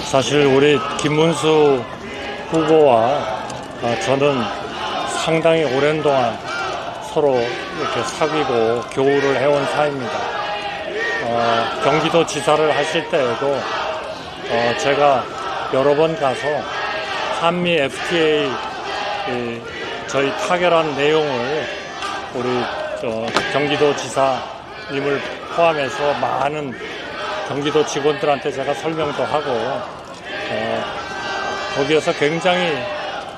사실 우리 김문수 후보와 저는 상당히 오랜 동안 서로 이렇게 사귀고 교우를 해온 사이입니다. 경기도 지사를 하실 때에도 제가 여러 번 가서 한미 FTA 저희 타결한 내용을 우리 경기도 지사님을 포함해서 많은 경기도 직원들한테 제가 설명도 하고 거기에서 굉장히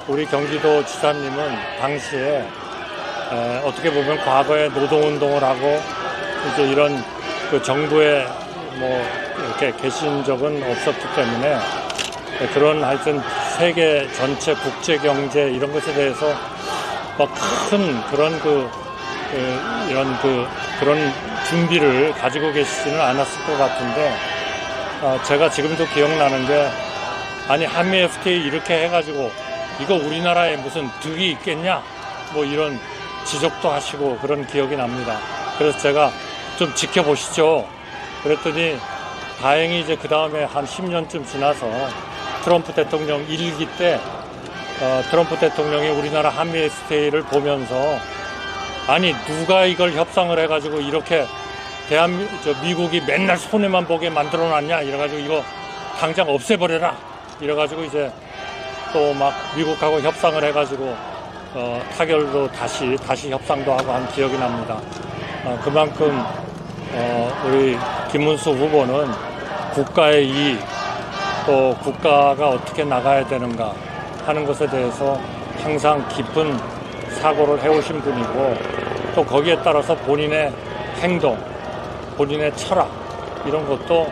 우리 경기도 지사님은 당시에 어떻게 보면 과거에 노동운동을 하고 이제 이런 그 정부에 뭐 이렇게 계신 적은 없었기 때문에 그런 하여튼 세계 전체 국제 경제 이런 것에 대해서 막 큰 그런 그런 준비를 가지고 계시지는 않았을 것 같은데 제가 지금도 기억나는 게 아니 한미 FTA 이렇게 해가지고 이거 우리나라에 무슨 득이 있겠냐 뭐 이런 지적도 하시고 그런 기억이 납니다. 그래서 제가 좀 지켜보시죠 그랬더니 다행히 이제 그 다음에 한 10년쯤 지나서 트럼프 대통령 1기 때 트럼프 대통령이 우리나라 한미 FTA를 보면서 아니 누가 이걸 협상을 해가지고 이렇게 미국이 맨날 손해만 보게 만들어놨냐 이래가지고 이거 당장 없애버려라 이래가지고 이제 또 막 미국하고 협상을 해가지고 타결도 다시 협상도 하고 한 기억이 납니다. 그만큼 우리 김문수 후보는 국가의 이익 또 국가가 어떻게 나가야 되는가 하는 것에 대해서 항상 깊은 사고를 해오신 분이고 또 거기에 따라서 본인의 행동, 본인의 철학 이런 것도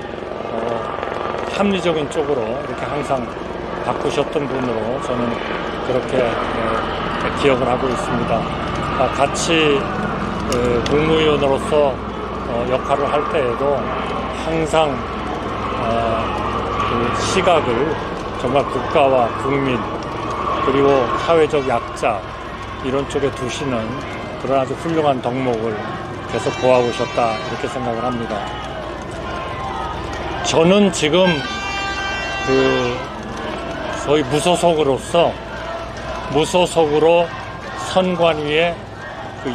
합리적인 쪽으로 이렇게 항상 바꾸셨던 분으로 저는 그렇게 기억을 하고 있습니다. 같이 국무위원으로서 역할을 할 때에도 항상 그 시각을 정말 국가와 국민 그리고 사회적 약자 이런 쪽에 두시는 그런 아주 훌륭한 덕목을 계속 보아오셨다 이렇게 생각을 합니다. 저는 지금 소위 무소속으로 선관위에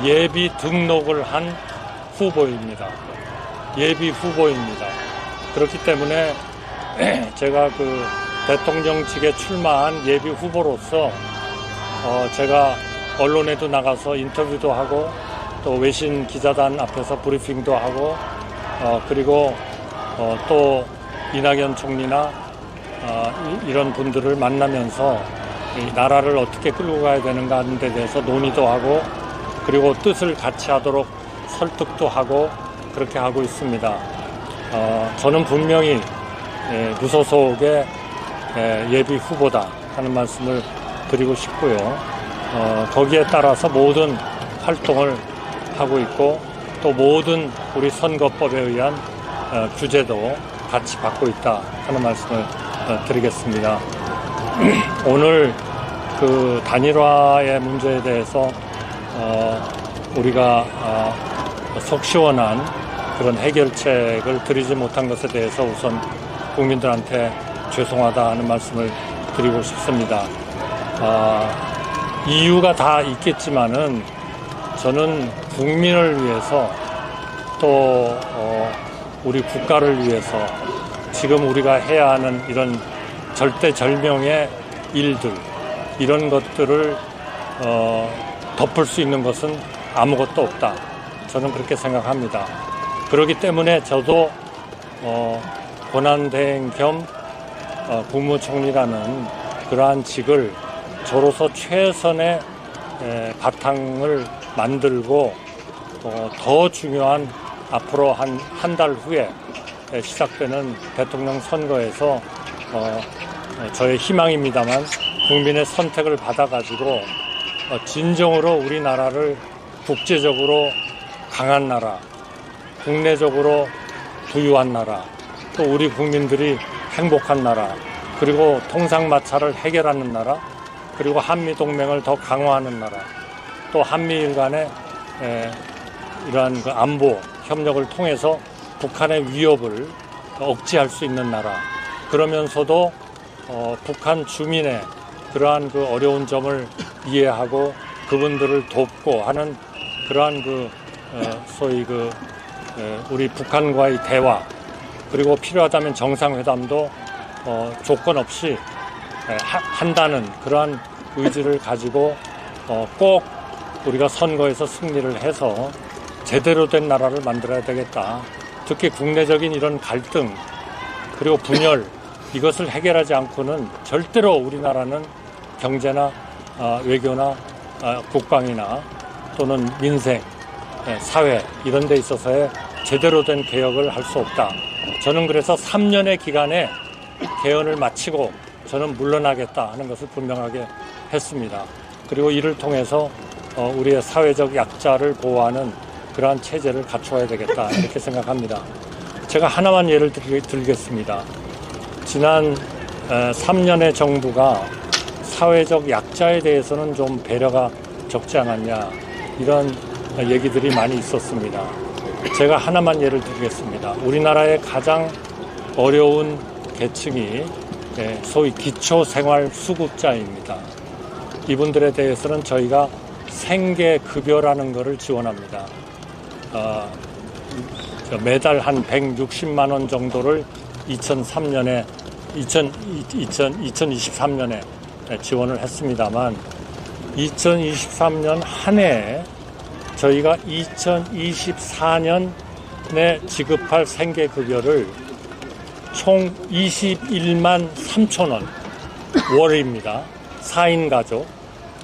예비 등록을 한 후보입니다. 예비 후보입니다. 그렇기 때문에 제가 대통령직에 출마한 예비 후보로서 제가 언론에도 나가서 인터뷰도 하고 또 외신 기자단 앞에서 브리핑도 하고 그리고 또 이낙연 총리나 이런 분들을 만나면서 이 나라를 어떻게 끌고 가야 되는가 하는 데 대해서 논의도 하고 그리고 뜻을 같이 하도록 설득도 하고 그렇게 하고 있습니다. 저는 분명히 무소속의 예비 후보다 하는 말씀을 드리고 싶고요. 거기에 따라서 모든 활동을 하고 있고 또 모든 우리 선거법에 의한 규제도 같이 받고 있다 하는 말씀을 드리겠습니다. 오늘 그 단일화의 문제에 대해서 우리가 속 시원한 그런 해결책을 드리지 못한 것에 대해서 우선 국민들한테 죄송하다 하는 말씀을 드리고 싶습니다. 이유가 다 있겠지만은 저는 국민을 위해서 또 우리 국가를 위해서 지금 우리가 해야 하는 이런 절대절명의 일들 이런 것들을 덮을 수 있는 것은 아무것도 없다. 저는 그렇게 생각합니다. 그렇기 때문에 저도 권한대행 겸 국무총리라는 그러한 직을 저로서 최선의 바탕을 만들고 더 중요한 앞으로 한 달 후에 시작되는 대통령 선거에서 저의 희망입니다만 국민의 선택을 받아가지고 진정으로 우리나라를 국제적으로 강한 나라, 국내적으로 부유한 나라, 또 우리 국민들이 행복한 나라, 그리고 통상마찰을 해결하는 나라, 그리고 한미동맹을 더 강화하는 나라, 또 한미일 간의 이러한 안보 협력을 통해서 북한의 위협을 억제할 수 있는 나라, 그러면서도 북한 주민의 그러한 그 어려운 점을 이해하고 그분들을 돕고 하는 그러한 소위 우리 북한과의 대화, 그리고 필요하다면 정상회담도 조건 없이 한다는 그러한 의지를 가지고 꼭 우리가 선거에서 승리를 해서 제대로 된 나라를 만들어야 되겠다. 특히 국내적인 이런 갈등 그리고 분열, 이것을 해결하지 않고는 절대로 우리나라는 경제나 외교나 국방이나 또는 민생, 사회 이런 데 있어서의 제대로 된 개혁을 할 수 없다. 저는 그래서 3년의 기간에 개헌을 마치고 저는 물러나겠다 하는 것을 분명하게 했습니다. 그리고 이를 통해서 우리의 사회적 약자를 보호하는 그러한 체제를 갖춰야 되겠다 이렇게 생각합니다. 제가 하나만 예를 들겠습니다. 지난 3년의 정부가 사회적 약자에 대해서는 좀 배려가 적지 않았냐 이런 얘기들이 많이 있었습니다. 제가 하나만 예를 들겠습니다. 우리나라의 가장 어려운 계층이 소위 기초생활수급자입니다. 이분들에 대해서는 저희가 생계급여라는 것을 지원합니다. 매달 한 160만 원 정도를 2023년에 지원을 했습니다만 2023년 한 해에 저희가 2024년에 지급할 생계급여를 총 21만 3천 원 월입니다. 4인 가족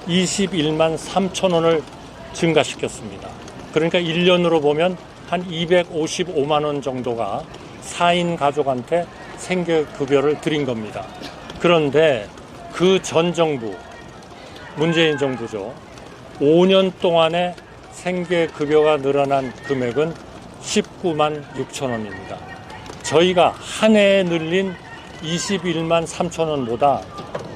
21만 3천 원을 증가시켰습니다. 그러니까 1년으로 보면 한 255만 원 정도가 4인 가족한테 생계급여를 드린 겁니다. 그런데 그 전 정부, 문재인 정부죠. 5년 동안에 생계급여가 늘어난 금액은 19만 6천 원입니다. 저희가 한 해에 늘린 21만 3천 원보다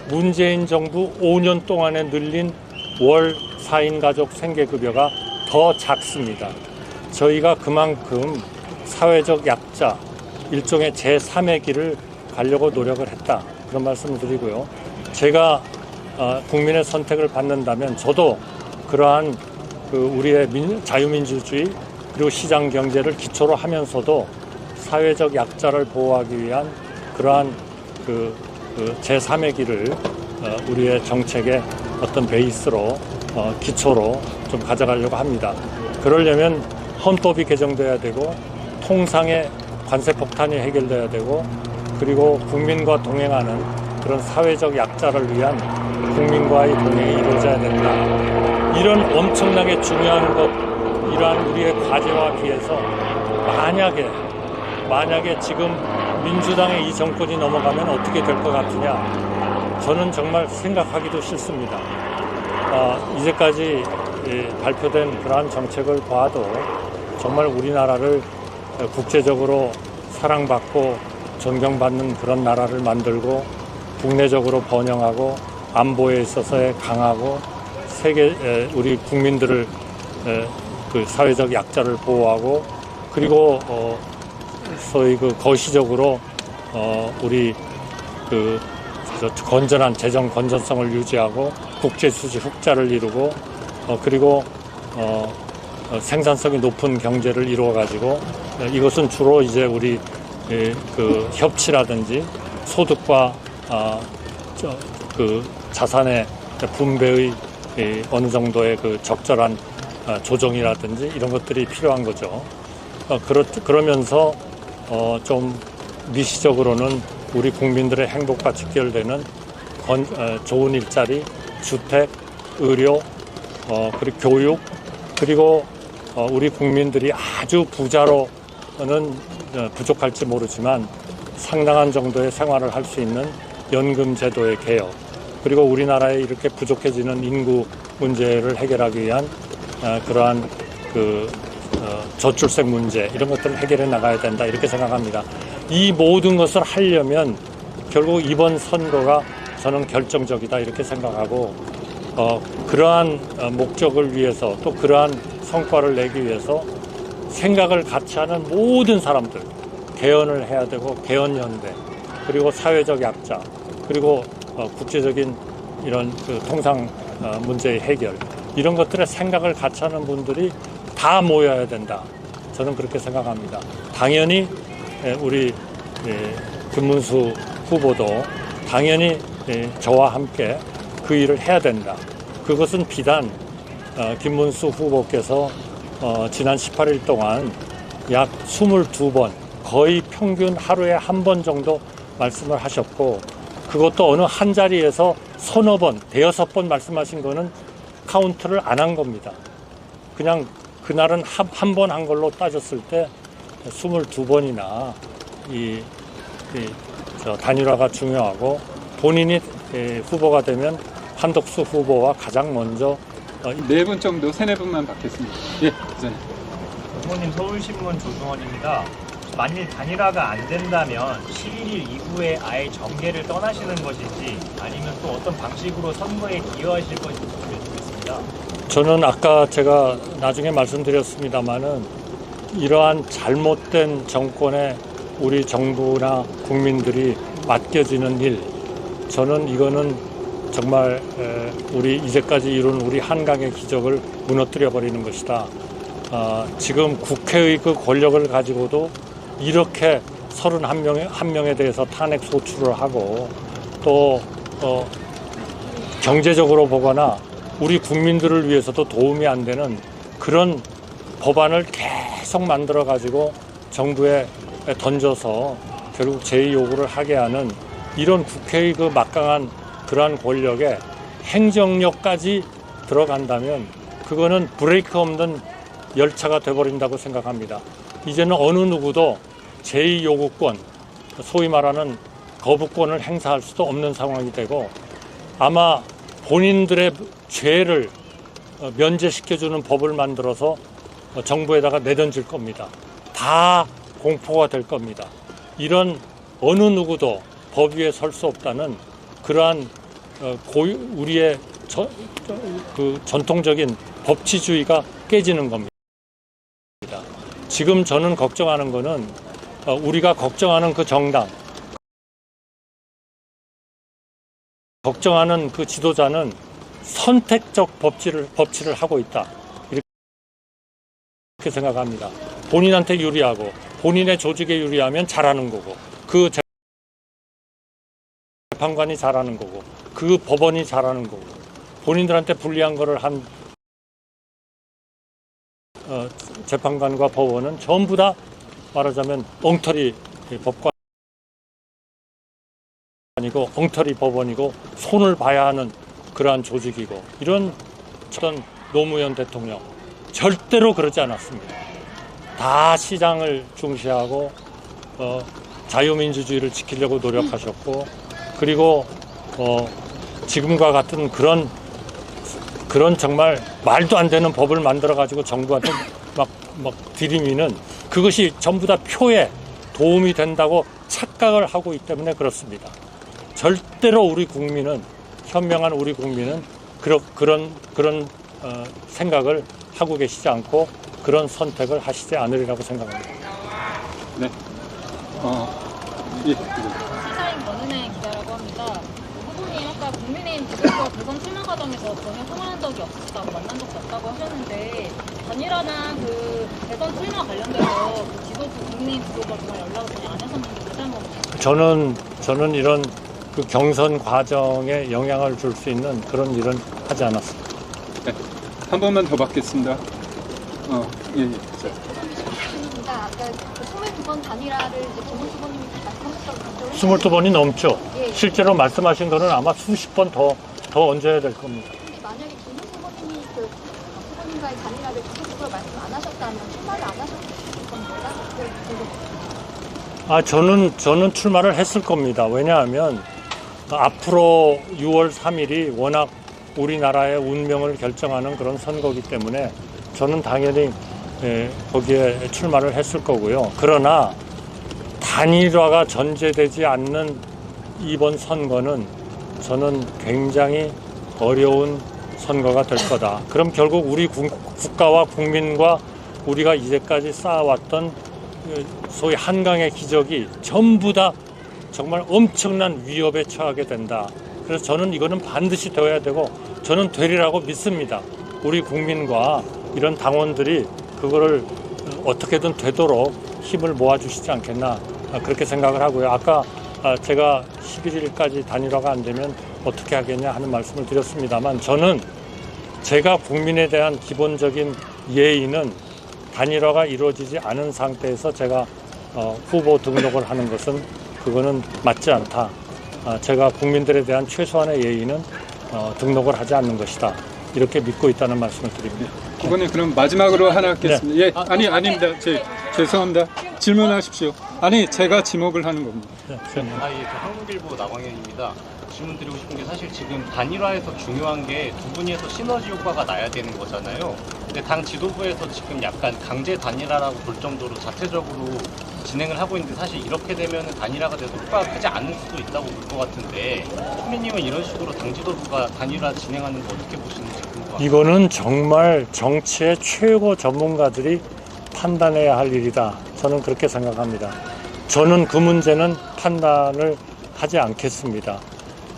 문재인 정부 5년 동안에 늘린 월 4인 가족 생계급여가 더 작습니다. 저희가 그만큼 사회적 약자, 일종의 제3의 길을 가려고 노력을 했다. 그런 말씀을 드리고요. 제가 국민의 선택을 받는다면 저도 그러한 우리의 자유민주주의 그리고 시장 경제를 기초로 하면서도 사회적 약자를 보호하기 위한 그러한 제3의 길을 우리의 정책의 어떤 베이스로 기초로 좀 가져가려고 합니다. 그러려면 헌법이 개정돼야 되고 통상의 관세 폭탄이 해결돼야 되고 그리고 국민과 동행하는 그런 사회적 약자를 위한 국민과의 동행이 이루어져야 된다. 이런 엄청나게 중요한 것, 이러한 우리의 과제와 비해서 만약에 지금 민주당의 이 정권이 넘어가면 어떻게 될 것 같으냐, 저는 정말 생각하기도 싫습니다. 이제까지 발표된 그러한 정책을 봐도 정말 우리나라를 국제적으로 사랑받고 존경받는 그런 나라를 만들고 국내적으로 번영하고 안보에 있어서의 강하고 우리 국민들을 그 사회적 약자를 보호하고 그리고 소위 거시적으로 우리 건전한 재정 건전성을 유지하고 국제 수지 흑자를 이루고 그리고 생산성이 높은 경제를 이루어 가지고 이것은 주로 이제 우리 협치라든지 소득과 자산의 분배의 어느 정도의 적절한 조정이라든지 이런 것들이 필요한 거죠. 그러면서 좀 미시적으로는 우리 국민들의 행복과 직결되는 좋은 일자리, 주택, 의료, 그리고 교육, 그리고 우리 국민들이 아주 부자로는 부족할지 모르지만 상당한 정도의 생활을 할 수 있는 연금 제도의 개혁, 그리고 우리나라에 이렇게 부족해지는 인구 문제를 해결하기 위한 그러한 저출생 문제, 이런 것들을 해결해 나가야 된다, 이렇게 생각합니다. 이 모든 것을 하려면 결국 이번 선거가 저는 결정적이다, 이렇게 생각하고 그러한 목적을 위해서 또 그러한 성과를 내기 위해서 생각을 같이 하는 모든 사람들, 개헌을 해야 되고 개헌연대, 그리고 사회적 약자, 그리고 국제적인 이런 그 통상 문제의 해결, 이런 것들의 생각을 같이 하는 분들이 다 모여야 된다. 저는 그렇게 생각합니다. 당연히 우리 김문수 후보도 당연히 저와 함께 그 일을 해야 된다. 그것은 비단 김문수 후보께서 지난 18일 동안 약 22번, 거의 평균 하루에 한 번 정도 말씀을 하셨고, 그것도 어느 한 자리에서 서너 번, 대여섯 번 말씀하신 거는 카운트를 안 한 겁니다. 그냥 그날은 한 번 한 걸로 따졌을 때 22번이나 단일화가 중요하고, 본인이 후보가 되면 한덕수 후보와 가장 먼저 네 분 정도, 세네 분만 받겠습니다. 예, 기자님. 부모님 서울신문 조승원입니다. 만일 단일화가 안 된다면 11일 이후에 아예 정계를 떠나시는 것인지 아니면 또 어떤 방식으로 선거에 기여하실 것인지 알려주겠습니다. 저는 아까 제가 나중에 말씀드렸습니다마는 이러한 잘못된 정권에 우리 정부나 국민들이 맡겨지는 일, 저는 이거는 정말 우리 이제까지 이룬 우리 한강의 기적을 무너뜨려 버리는 것이다. 지금 국회의 그 권력을 가지고도 이렇게 31명에 대해서 탄핵 소추를 하고, 또 경제적으로 보거나 우리 국민들을 위해서도 도움이 안 되는 그런 법안을 계속 만들어 가지고 정부에 던져서 결국 제의 요구를 하게 하는 이런 국회의 그 막강한 그러한 권력에 행정력까지 들어간다면 그거는 브레이크 없는 열차가 돼버린다고 생각합니다. 이제는 어느 누구도 제의 요구권, 소위 말하는 거부권을 행사할 수도 없는 상황이 되고, 아마 본인들의 죄를 면제시켜주는 법을 만들어서 정부에다가 내던질 겁니다. 다 공포가 될 겁니다. 이런 어느 누구도 법 위에 설 수 없다는 그러한 우리의 그 전통적인 법치주의가 깨지는 겁니다. 지금 저는 걱정하는 거는 우리가 걱정하는 그 정당, 걱정하는 그 지도자는 선택적 법치를 하고 있다. 이렇게 생각합니다. 본인한테 유리하고 본인의 조직에 유리하면 잘하는 거고, 그 재판관이 잘하는 거고, 그 법원이 잘하는 거고, 본인들한테 불리한 거를 한 재판관과 법원은 전부 다 말하자면 엉터리 법관이고 엉터리 법원이고 손을 봐야 하는 그러한 조직이고, 이런 어떤 노무현 대통령 절대로 그러지 않았습니다. 다 시장을 중시하고 자유민주주의를 지키려고 노력하셨고, 그리고 지금과 같은 그런 정말 말도 안 되는 법을 만들어 가지고 정부한테 막 들이미는, 그것이 전부 다 표에 도움이 된다고 착각을 하고 있기 때문에 그렇습니다. 절대로 우리 국민은, 현명한 우리 국민은 그런 생각을 하고 계시지 않고 그런 선택을 하시지 않으리라고 생각합니다. 네. 예. 시사인 권은혜 기자라고 합니다. 후보님 아까 국민의힘 지도부 대선 출마 과정에서 전혀 통화한 적이 없었다고, 만난 적도 없다고 하셨는데, 단일화나 그 대선 출마 관련돼서 그 지도부, 국민의힘 지도부가 정말 연락을 전혀 안 하셨는지 다시 한번. 저는 이런 그 경선 과정에 영향을 줄 수 있는 그런 일은 하지 않았습니다. 네. 한 번만 더 받겠습니다. 예. 자. 아까 그 22번 단일화를 이제 김문수 후보님이 말씀하셨던 22번이 넘죠. 예. 실제로 말씀하신 거는 아마 수십 번 더 얹어야 될 겁니다. 근데 만약에 김문수 후보님이 그 후보님과의 단일화를 구체적으로 말씀 안 하셨다면 출마를 안 하셨을 겁니다. 저는 출마를 했을 겁니다. 왜냐하면 앞으로 6월 3일이 워낙 우리나라의 운명을 결정하는 그런 선거이기 때문에 저는 당연히 거기에 출마를 했을 거고요. 그러나 단일화가 전제되지 않는 이번 선거는 저는 굉장히 어려운 선거가 될 거다. 그럼 결국 우리 국가와 국민과 우리가 이제까지 쌓아왔던 소위 한강의 기적이 전부 다 정말 엄청난 위협에 처하게 된다. 그래서 저는 이거는 반드시 되어야 되고 저는 되리라고 믿습니다. 우리 국민과 이런 당원들이 그거를 어떻게든 되도록 힘을 모아주시지 않겠나 그렇게 생각을 하고요. 아까 제가 11일까지 단일화가 안 되면 어떻게 하겠냐 하는 말씀을 드렸습니다만 저는 제가 국민에 대한 기본적인 예의는 단일화가 이루어지지 않은 상태에서 제가 후보 등록을 하는 것은 그거는 맞지 않다. 제가 국민들에 대한 최소한의 예의는 등록을 하지 않는 것이다. 이렇게 믿고 있다는 말씀을 드립니다. 이번에 그럼 마지막으로 하나 하겠습니다. 예, 아닙니다. 죄송합니다. 질문하십시오. 아니, 제가 지목을 하는 겁니다. 네, 예, 저 한국일보 나광현입니다. 질문 드리고 싶은 게 사실 지금 단일화에서 중요한 게 두 분이 해서 시너지 효과가 나야 되는 거잖아요. 근데 당 지도부에서 지금 약간 강제 단일화라고 볼 정도로 자체적으로 진행을 하고 있는데 사실 이렇게 되면 단일화가 돼도 효과가 크지 않을 수도 있다고 볼 것 같은데 선배님은 이런 식으로 당 지도부가 단일화 진행하는 거 어떻게 보시는지 궁금합니다. 이거는 정말 정치의 최고 전문가들이 판단해야 할 일이다. 저는 그렇게 생각합니다. 저는 그 문제는 판단을 하지 않겠습니다.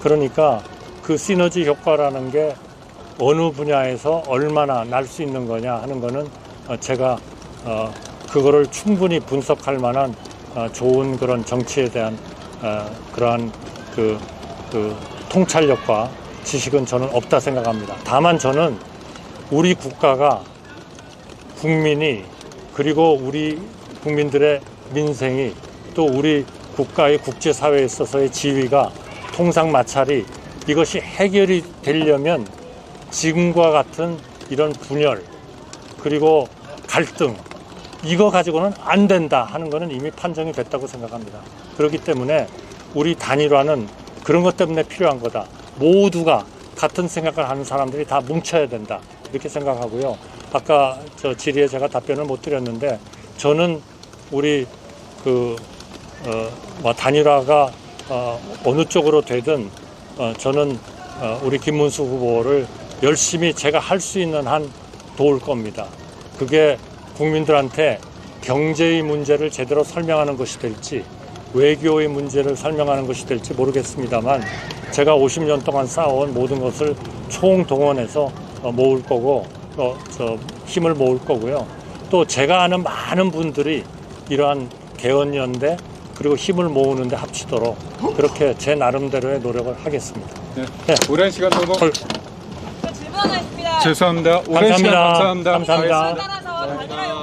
그러니까 그 시너지 효과라는 게 어느 분야에서 얼마나 날 수 있는 거냐 하는 거는 제가 그거를 충분히 분석할 만한 좋은 그런 정치에 대한 그러한 그 통찰력과 지식은 저는 없다 생각합니다. 다만 저는 우리 국가가 국민이 그리고 우리 국민들의 민생이 또 우리 국가의 국제사회에 있어서의 지위가 통상마찰이 이것이 해결이 되려면 지금과 같은 이런 분열 그리고 갈등 이거 가지고는 안 된다 하는 것은 이미 판정이 됐다고 생각합니다. 그렇기 때문에 우리 단일화는 그런 것 때문에 필요한 거다. 모두가 같은 생각을 하는 사람들이 다 뭉쳐야 된다. 이렇게 생각하고요. 아까 저 질의에 제가 답변을 못 드렸는데 저는 우리 단일화가 어느 쪽으로 되든 저는 우리 김문수 후보를 열심히 제가 할 수 있는 한 도울 겁니다. 그게 국민들한테 경제의 문제를 제대로 설명하는 것이 될지 외교의 문제를 설명하는 것이 될지 모르겠습니다만 제가 50년 동안 쌓아온 모든 것을 총동원해서 모을 거고 힘을 모을 거고요. 또 제가 아는 많은 분들이 이러한 개헌연대 그리고 힘을 모으는 데 합치도록 그렇게 제 나름대로의 노력을 하겠습니다. 네. 네. 오랜 시간 너무 저 질문 하나 있습니다. 죄송합니다. 오랜 시간 감사합니다. 감사합니다. 알겠습니다. 따라서 단일화